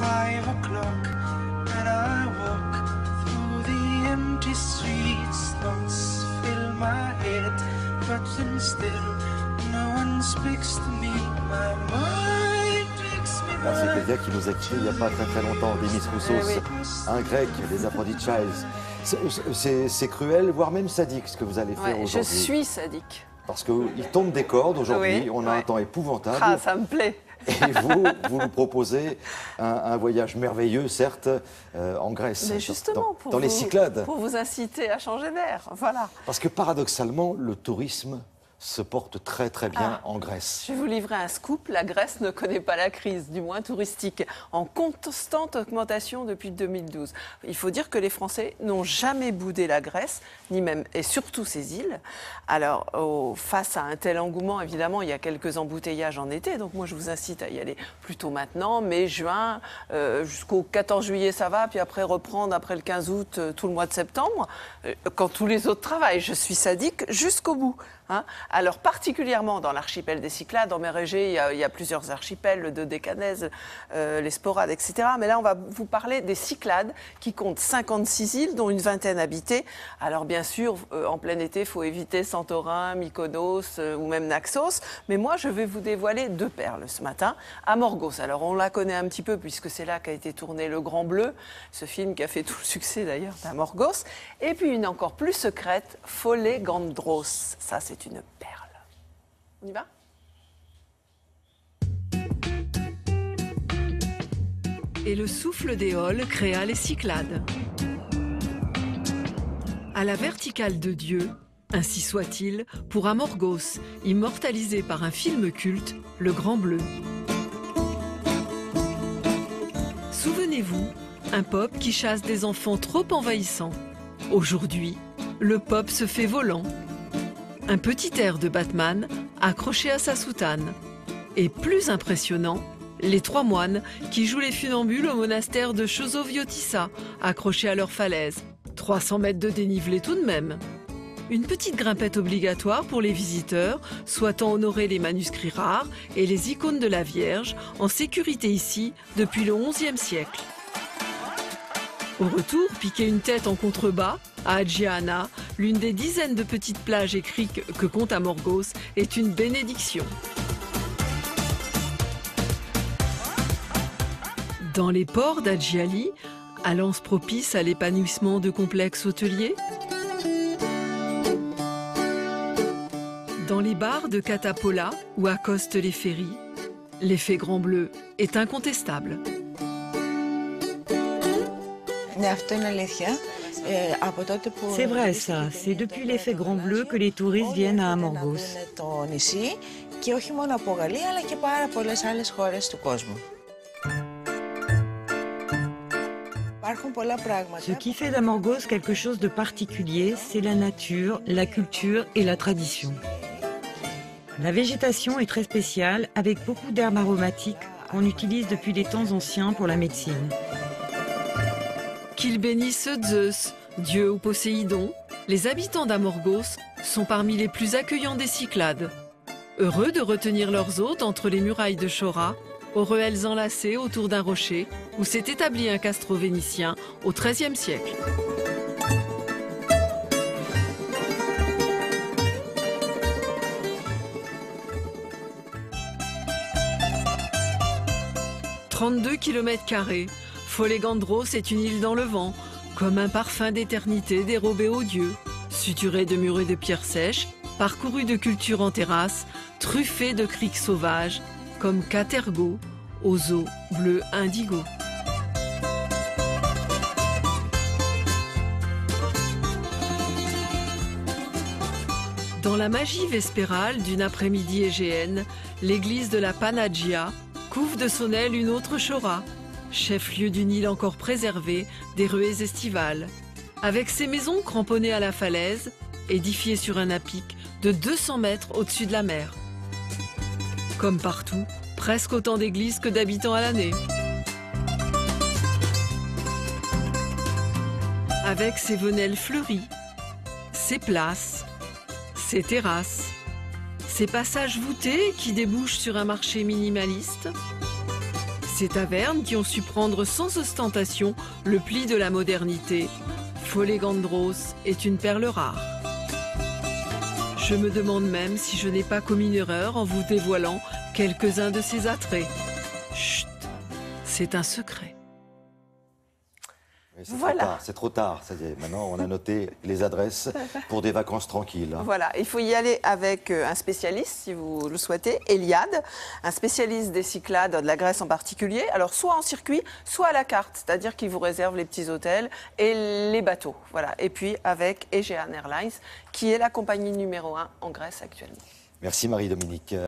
5 o'clock and I walk through the empty streets. Thoughts fill my head, but then still no one speaks to me. My mind takes me Là, c'est back. quelqu'un qui nous a quittés il n'y a pas très longtemps, Demis Roussos, un grec des Aphrodites. C'est cruel, voire même sadique ce que vous allez faire aujourd'hui. Je suis sadique. Parce qu'il tombe des cordes aujourd'hui, Oui, on a un temps épouvantable. Ah, ça me plaît. Et vous nous proposez un voyage merveilleux, certes, en Grèce, Mais justement, dans les Cyclades. Pour vous inciter à changer d'air, voilà. Parce que paradoxalement, le tourisme se porte très bien en Grèce. Je vais vous livrer un scoop, la Grèce ne connaît pas la crise, du moins touristique, en constante augmentation depuis 2012. Il faut dire que les Français n'ont jamais boudé la Grèce, ni même, et surtout ses îles. Alors, face à un tel engouement, évidemment, il y a quelques embouteillages en été, donc moi je vous incite à y aller plutôt maintenant, mai, juin, jusqu'au 14 juillet ça va, puis après reprendre après le 15 août, tout le mois de septembre, quand tous les autres travaillent. Je suis sadique jusqu'au bout. Hein. Alors particulièrement dans l'archipel des Cyclades, en mer Égée, il y a plusieurs archipels, le Dodécanèse, les Sporades, etc. Mais là, on va vous parler des Cyclades qui comptent 56 îles, dont une vingtaine habitées. Alors bien sûr, en plein été, il faut éviter Santorin, Mykonos ou même Naxos. Mais moi, je vais vous dévoiler 2 perles ce matin. Amorgos, alors on la connaît un petit peu puisque c'est là qu'a été tourné Le Grand Bleu, ce film qui a fait tout le succès d'ailleurs d'Amorgos. Et puis une encore plus secrète, Folegandros. Ça, c'est une perle. On y va ? Et le souffle d'Éole créa les Cyclades. À la verticale de Dieu, ainsi soit-il, pour Amorgos, immortalisé par un film culte, Le Grand Bleu. Souvenez-vous, un pop qui chasse des enfants trop envahissants. Aujourd'hui, le pop se fait volant. Un petit air de Batman accroché à sa soutane. Et plus impressionnant, les 3 moines qui jouent les funambules au monastère de Chosoviotissa, accrochés à leur falaise. 300 mètres de dénivelé tout de même. Une petite grimpette obligatoire pour les visiteurs souhaitant honorer les manuscrits rares et les icônes de la Vierge, en sécurité ici depuis le XIe siècle. Au retour, piquer une tête en contrebas, à Agiana, l'une des dizaines de petites plages et criques que compte Amorgos, est une bénédiction. Dans les ports d'Agiali, alliance propice à l'épanouissement de complexes hôteliers. Dans les bars de Catapola, où accostent les ferries, l'effet Grand Bleu est incontestable. C'est vrai ça, c'est depuis l'effet Grand Bleu que les touristes viennent à Amorgos. Ce qui fait d'Amorgos quelque chose de particulier, c'est la nature, la culture et la tradition. La végétation est très spéciale, avec beaucoup d'herbes aromatiques qu'on utilise depuis les temps anciens pour la médecine. Qu'ils bénissent Zeus, Dieu ou Poséidon, les habitants d'Amorgos sont parmi les plus accueillants des Cyclades. Heureux de retenir leurs hôtes entre les murailles de Chora, aux ruelles enlacées autour d'un rocher où s'est établi un castro vénitien au XIIIe siècle. « 32 km², Folegandros est une île dans le vent, comme un parfum d'éternité dérobé aux dieux, suturé de murets de pierres sèches, parcouru de cultures en terrasse, truffé de criques sauvages, comme Catergo, aux eaux bleu indigo. Dans la magie vespérale d'une après-midi égéenne, l'église de la Panagia couvre de son aile une autre Chora, chef-lieu d'une île encore préservée des ruées estivales, avec ses maisons cramponnées à la falaise, édifiées sur un à-pic de 200 mètres au-dessus de la mer. Comme partout, presque autant d'églises que d'habitants à l'année. Avec ses venelles fleuries, ses places, ses Ces tavernes qui ont su prendre sans ostentation le pli de la modernité. Folegandros est une perle rare. Je me demande même si je n'ai pas commis une erreur en vous dévoilant quelques-uns de ses attraits. Chut, c'est un secret. Oui, Voilà. C'est trop tard, ça y est. Maintenant, on a noté les adresses pour des vacances tranquilles. Hein. Voilà, il faut y aller avec un spécialiste, si vous le souhaitez, Eliade, un spécialiste des Cyclades, de la Grèce en particulier. Alors, soit en circuit, soit à la carte, c'est-à-dire qu'il vous réserve les petits hôtels et les bateaux. Voilà. Et puis avec Aegean Airlines, qui est la compagnie numéro 1 en Grèce actuellement. Merci Marie-Dominique.